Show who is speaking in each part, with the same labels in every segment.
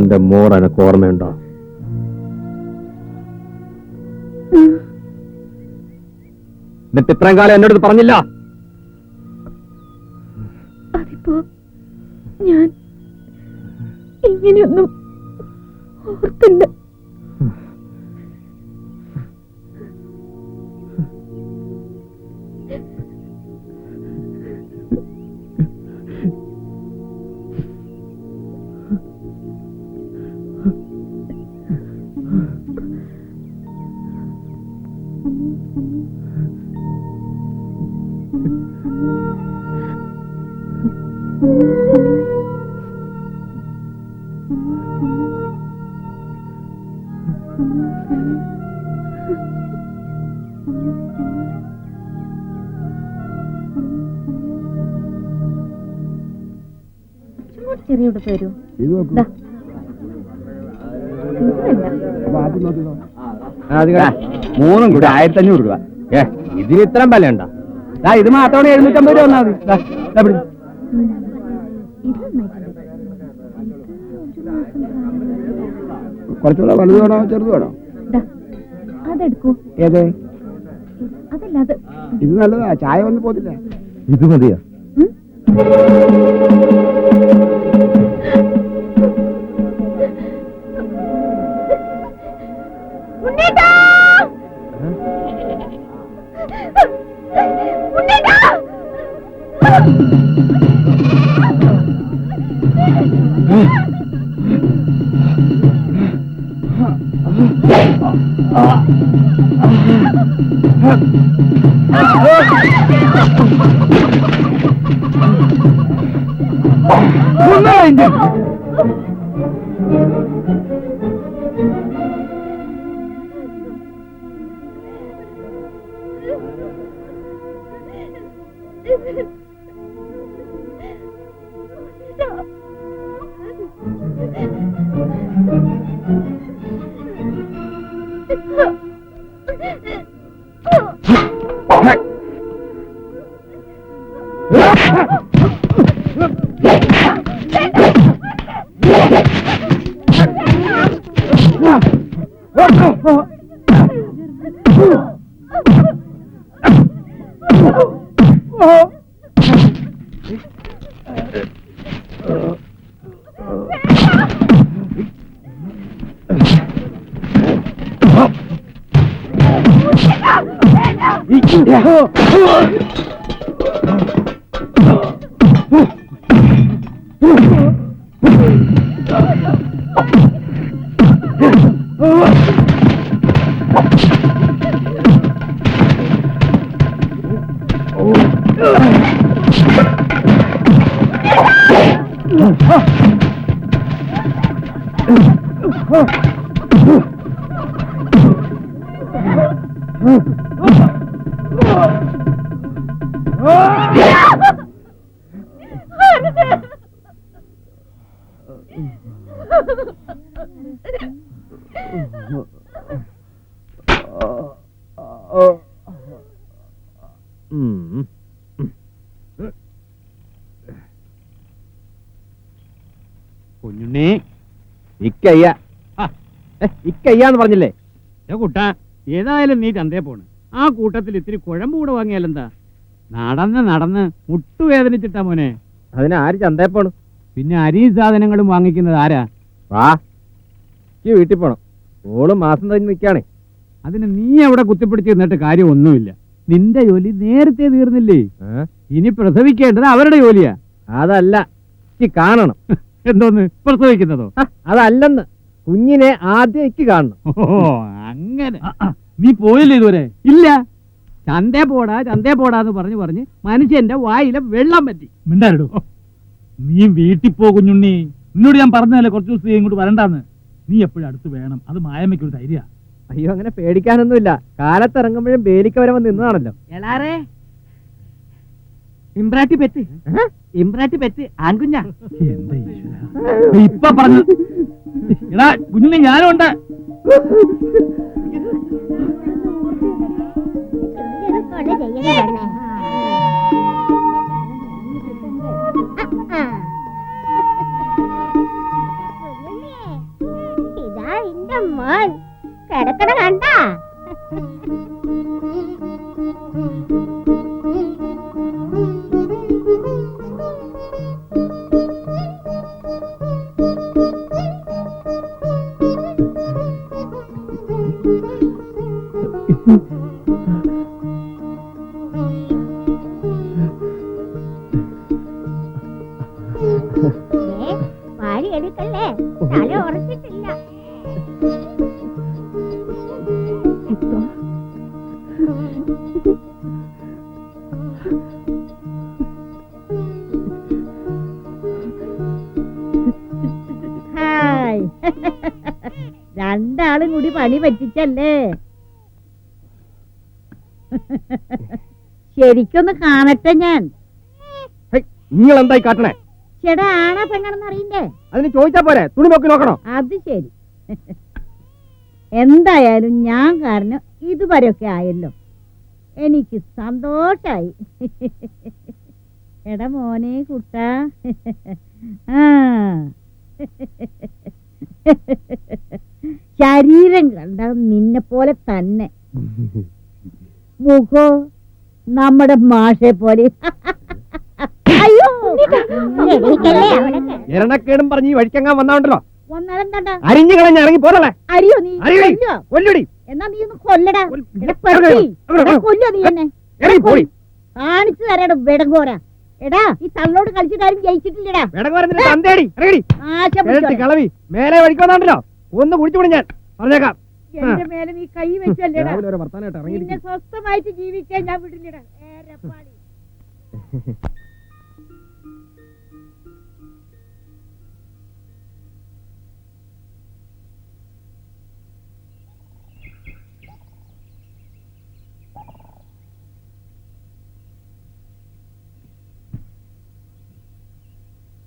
Speaker 1: എന്റെ മോൾ എനക്ക് ഓർമ്മയുണ്ടോ? എന്നിട്ട് ഇത്രയും കാലം എന്നോട് പറഞ്ഞില്ല?
Speaker 2: അതിപ്പോ ഞാൻ ഇങ്ങനെയൊന്നും ഓർത്തില്ല. ചെറിയ ഉടുപ്പ് വരൂ.
Speaker 1: മൂന്നും കൂടി 1500 രൂപ. ഇതിന് ഇത്രയും വില ഉണ്ടോ? ഇത് മാത്രമാണ് 750 രൂപ വന്നാൽ മതി. കുറച്ചുകൂടെ വലുത് വേണോ ചെറുത് വേണോ?
Speaker 2: അതെടുക്കൂ.
Speaker 1: ഏത്?
Speaker 2: അതല്ല, അത്
Speaker 1: ഇത് നല്ലതാ. ചായ വന്ന് പോതില്ല. ഇത് മതിയോ? കുഞ്ഞുണ്ണി, ഇക്കയ്യ ഇക്കയ്യാന്ന് പറഞ്ഞില്ലേ?
Speaker 3: കൂട്ടാ, ഏതായാലും നീ ചന്തയെ പോണ്. ആ കൂട്ടത്തിൽ ഇത്തിരി കുഴമ്പ് കൂടെ വാങ്ങിയാലെന്താ? നടന്ന് മുട്ടുവേദനിച്ചിട്ടാ മോനെ.
Speaker 1: അതിനാര് ചന്തയെ പോണു?
Speaker 3: പിന്നെ അരിയും സാധനങ്ങളും വാങ്ങിക്കുന്നത് ആരാ?
Speaker 1: വാ, ഈ വീട്ടിൽ പോണം. ഓള് മാസം തന്നെ നിൽക്കാണേ.
Speaker 3: അതിന് നീ അവിടെ കുത്തിപ്പിടിച്ച് നിന്നിട്ട് കാര്യമൊന്നുമില്ല. നിന്റെ ജോലി നേരത്തെ തീർന്നില്ലേ? ഇനി പ്രസവിക്കേണ്ടത് അവരുടെ ജോലിയാ.
Speaker 1: അതല്ല, എനിക്ക് കാണണം.
Speaker 3: എന്തോന്ന് പ്രസവിക്കുന്നതോ?
Speaker 1: അതല്ലെന്ന്, കുഞ്ഞിനെ ആദ്യം എനിക്ക് കാണണം.
Speaker 3: ഓ അങ്ങനെ. നീ പോയില്ലേ ഇതുവരെ? ഇല്ല. ചന്തേ പോടാന്ന് പറഞ്ഞ് മനുഷ്യന്റെ വായിലെ വെള്ളം പറ്റി.
Speaker 4: മിണ്ടാരിടൂ. നീ വീട്ടിൽ പോ കുഞ്ഞുണ്ണി. നിന്നോട് ഞാൻ പറഞ്ഞതല്ലേ കുറച്ച് ദിവസം ഇങ്ങോട്ട് വരണ്ടാന്ന്. നീ എപ്പോഴും അടുത്ത് വേണം. അത് മായമ്മയ്ക്കൊരു ധൈര്യ.
Speaker 1: അയ്യോ, അങ്ങനെ പേടിക്കാനൊന്നുമില്ല. കാലത്തിറങ്ങുമ്പോഴും ബേലിക്ക വരെ വന്ന് നിന്നതാണല്ലോ.
Speaker 3: ഇമ്പ്രാറ്റി പെറ്റ് ആൺകുഞ്ഞാ.
Speaker 4: എന്താ ഇപ്പൊ പറഞ്ഞു? എടാ കുഞ്ഞുണ്ണി, ഞാനും ഉണ്ട്.
Speaker 2: കിടക്കണ കണ്ട വാരി എടുക്കല്ലേ തല ഉറച്ചിട്ടില്ല. ഹായ്, രണ്ടാളും കൂടി പണി പറ്റിച്ചല്ലേ? ശരിക്കൊന്ന് കാണട്ടെ ഞാൻ.
Speaker 1: നിങ്ങൾ എന്തായി കാട്ടണേ?
Speaker 2: ചേടാ ആണാ പെണ്ണാണെന്ന് അറിയണ്ടേ?
Speaker 1: അതിന് ചോദിച്ചാ പോരെ, തുണി നോക്കി നോക്കണോ?
Speaker 2: അത് ശരി. എന്തായാലും ഞാൻ കാരണം ഇതുവരെയൊക്കെ ആയല്ലോ, എനിക്ക് സന്തോഷായി. എടാ മോനെ കുട്ടാ, ശരീരം കണ്ട നിന്നെ പോലെ തന്നെ, മുഖോ നമ്മുടെ മാഷെ പോലെ. അയ്യോ
Speaker 1: എരണക്കേടും പറഞ്ഞ് ഈ വഴിക്കങ്ങാൻ വന്നാണ്ടല്ലോ,
Speaker 2: വന്നാലെന്താ
Speaker 1: അരിഞ്ഞു കളഞ്ഞ ഇറങ്ങി പോരല്ലേ?
Speaker 2: അരിയോ നീ?
Speaker 1: കൊല്ലുടി.
Speaker 2: എന്നാ നീ ഒന്ന് കൊല്ലടാ. കൊല്ലോ നീ എന്നെ. കാണിച്ചു തരാട വെടങ്കോര. എടാ ഈ തള്ളോട് കളിച്ചിട്ടാരും ജയിച്ചിട്ടില്ലടാ.
Speaker 1: കളവി മേലെ വഴിക്കൊന്നാണ്ടല്ലോ, ഒന്ന് കുടിച്ചുകൂടി ഞാൻ പറഞ്ഞേക്കാം.
Speaker 2: എന്റെ മേലെ നീ കൈ വെച്ചല്ലേടാ.
Speaker 1: വർത്താനായിട്ട്
Speaker 2: നിന്നെ
Speaker 1: ഇറങ്ങി
Speaker 2: സ്വസ്ഥമായിട്ട് ജീവിക്കാൻ ഞാൻ വിടില്ലടാ. ഏരപ്പാടി.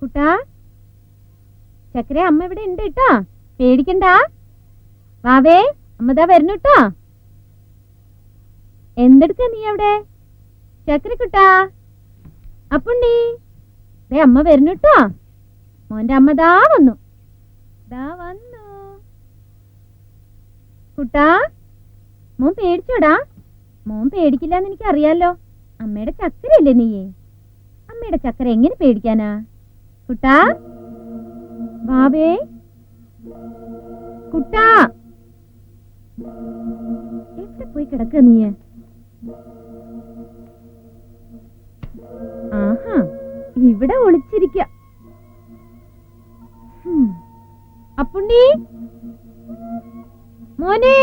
Speaker 2: കുട്ടാ, ചക്കര അമ്മ ഇവിടെ ഉണ്ട് കേട്ടോ, പേടിക്കണ്ട. വാവേ, അമ്മതാ വരുന്നു കേട്ടോ. എന്തെടുക്ക നീ അവിടെ? ചക്കര കുട്ടാ, അപ്പുണ്ണി, ദേ അമ്മ വരുന്നു കേട്ടോ. മോന്റെ അമ്മ ദാ വന്നു. കുട്ടാ, മോൻ പേടിച്ചോടാ? മോൻ പേടിക്കില്ലെന്ന് എനിക്ക് അറിയാലോ. അമ്മയുടെ ചക്കരയല്ലേ നീ? അമ്മയുടെ ചക്കര എങ്ങനെ പേടിക്കാനാ? കുട്ടാ, ബാബേ, കുട്ടാ, എവിടെ പോയി കിടക്ക നീ? ആഹാ, ഇവിടെ ഒളിച്ചിരിക്ക. അപ്പുണ്ണി മോനെ,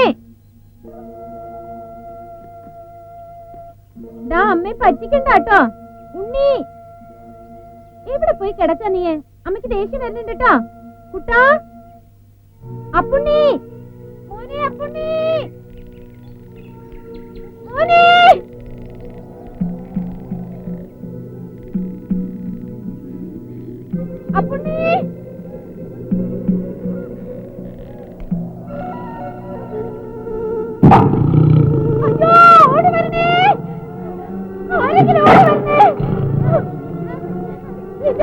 Speaker 2: അമ്മയെ പറ്റിക്കണ്ട കേട്ടോ. ഉണ്ണി, എവിടെ പോയി കിടക്ക നീ? അമ്മയ്ക്ക് ദേഷ്യം വരുന്നുണ്ട് കേട്ടോ. കുട്ടാ, അപ്പുണ്ണി മോനെ, അപ്പുണ്ണി മോനെ. അപ്പുണ്ണി, അയ്യോ ഓടി വരണേ, ആരെങ്കിലും ഓടി വരണേ.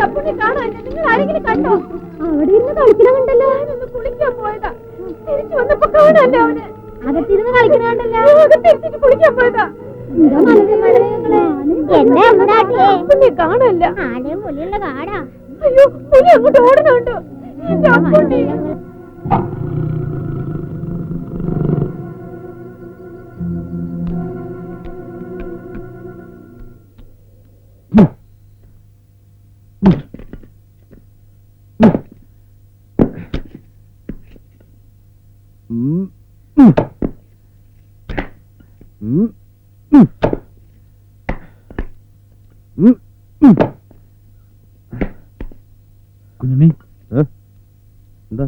Speaker 2: അപ്പുണ്ണി കാണാല്ലേ? നിങ്ങൾ ആരെങ്കിലും കണ്ടോ? അവിടെ ഇരുന്ന് കളിക്കണമുണ്ടല്ലോ. ഞാനൊന്ന് കുളിക്കാൻ പോയതാ, തിരിച്ചു വന്നപ്പോ കാണാല്ലോ അവന്. അകത്തിരുന്ന് കളിക്കണുണ്ടല്ലോ, അകത്തിരിച്ചിട്ട് കുളിക്കാൻ പോയതാ. അപ്പുണ്ണി കാണല്ല. അയ്യോ, പുലി അങ്ങോട്ട് ഓടുന്നുണ്ടോ? അപ്പുണ്ണി
Speaker 4: കുഞ്ഞുണ്ണി,
Speaker 1: എന്താ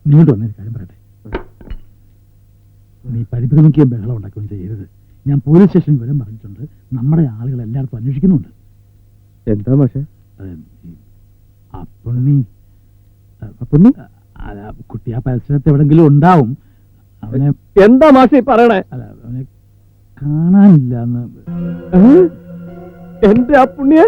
Speaker 4: നീണ്ട് വന്നൊരു കാര്യം പറയട്ടെ. നീ പരിഭ്രമിക്കുകയും ബഹളം ഉണ്ടാക്കുകയും ചെയ്യരുത്. ഞാൻ പോലീസ് സ്റ്റേഷനിൽ വരെ പറഞ്ഞിട്ടുണ്ട്. നമ്മുടെ ആളുകൾ എല്ലായിടത്തും അന്വേഷിക്കുന്നുണ്ട്.
Speaker 1: എന്താ പക്ഷേ?
Speaker 4: അപ്പുണ്ണി കുട്ടി ആ പരിസരത്ത് എവിടെങ്കിലും ഉണ്ടാവും. അവനെ
Speaker 1: എന്താ മാഷി പറയണേ?
Speaker 4: അല്ല, അവനെ കാണാനില്ല.
Speaker 1: എന്റെ ആ പുണ്യ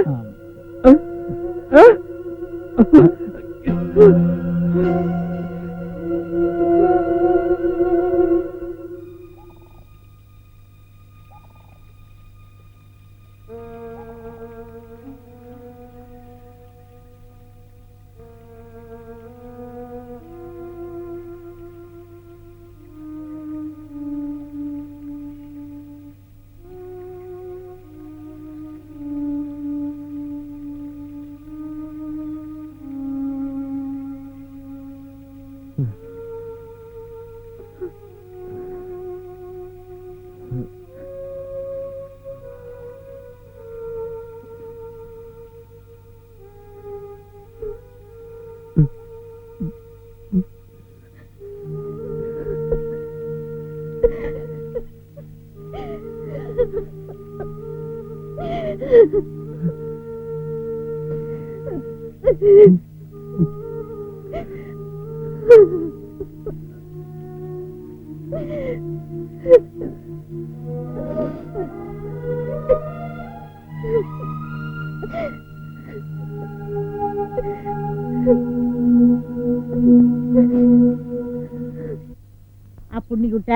Speaker 2: ആ പുണ്ണിക്കുട്ട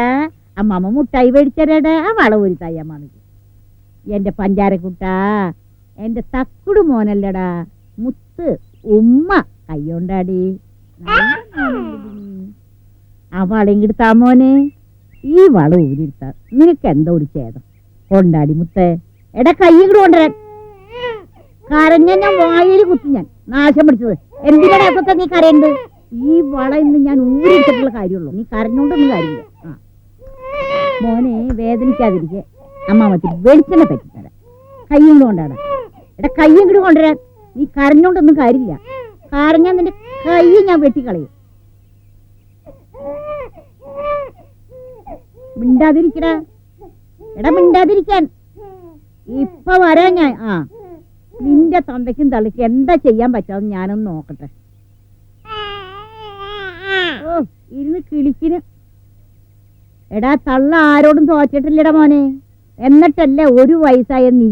Speaker 2: അമ്മമ്മ മുട്ടായി മേടിച്ചരടെ ആ വള ഒരു തയ്യമ്മാണ് എന്റെ പഞ്ചാരക്കുട്ട എന്റെ തക്കുടു മോനല്ലടാ മുത്ത് ഉമ്മ കയ്യോണ്ടാടി ആ വളയും കിടത്താ മോനെ ഈ വള ഊരിടുത്ത നിനക്ക് എന്താ ഒരു ഛേദം കൊണ്ടാടി മുത്തേ എടാ കൈ ഇങ്ങോട്ട് കൊണ്ടുവരാൻ കരഞ്ഞ ഞാൻ വായിൽ കുത്തി ഞാൻ നാശം പിടിച്ചത് എന്തിനാണ് അപ്പത്തെ നീ കരയുണ്ട് ഈ വള ഇന്ന് ഞാൻ ഊരിട്ടിട്ടുള്ള കാര്യമുള്ളൂ നീ കരഞ്ഞോണ്ടൊന്നും കാര്യമില്ല ആ മോനെ വേദനിക്കാതിരിക്കെ അമ്മാമത്തിന് വെളിച്ചെണ്ണ പറ്റിത്തരാം കയ്യും കൊണ്ടാടാ എടാ കയ്യും ഇങ്ങോട്ട് കൊണ്ടുവരാൻ നീ കരഞ്ഞോണ്ടൊന്നും കാര്യമില്ല കരഞ്ഞാൽ നിന്റെ കൈ ഞാൻ വെട്ടിക്കളയും മിണ്ടാതിരിക്കടാ എടാ മിണ്ടാതിരിക്കാൻ ഇപ്പൊ വരാ ഞാൻ ആ നിന്റെ തന്തയ്ക്കും തള്ളിക്കും എന്താ ചെയ്യാൻ പറ്റാന്ന് ഞാനൊന്ന് നോക്കട്ടെ ഓ ഇരുന്ന് കിളിക്കിന് എടാ തള്ള ആരോടും തോച്ചിട്ടില്ലടാ മോനെ എന്നിട്ടല്ലേ ഒരു വയസ്സായ നീ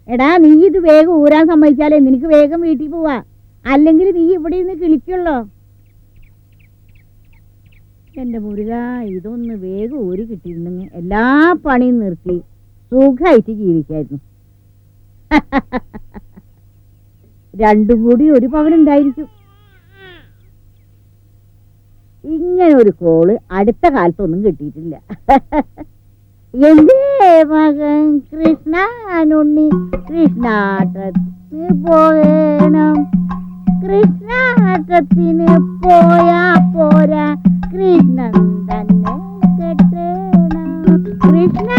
Speaker 2: എടാ നീ ഇത് വേഗം ഊരാൻ സമ്മതിച്ചാലേ നിനക്ക് വേഗം വീട്ടിൽ പോവാ അല്ലെങ്കിൽ നീ ഇവിടെ നിന്ന് കിളിക്കുള്ളോ എന്റെ മുരുക ഇതൊന്ന് വേഗം ഊരി കിട്ടിയിരുന്നെങ്കിൽ എല്ലാ പണിയും നിർത്തി സുഖമായിട്ട് ജീവിക്കായിരുന്നു രണ്ടും കൂടി ഒരു പവനുണ്ടായിരിക്കും ഇങ്ങനെ ഒരു കോള് അടുത്ത കാലത്തൊന്നും കിട്ടിയിട്ടില്ല എന്റെ മകൻ കൃഷ്ണനുണ്ണി കൃഷ്ണാട്ടത്തിന് പോകണം കൃഷ്ണാട്ടത്തിന് പോയാ പോരാ കൃഷ്ണൻ തന്നെ കെട്ടണം കൃഷ്ണ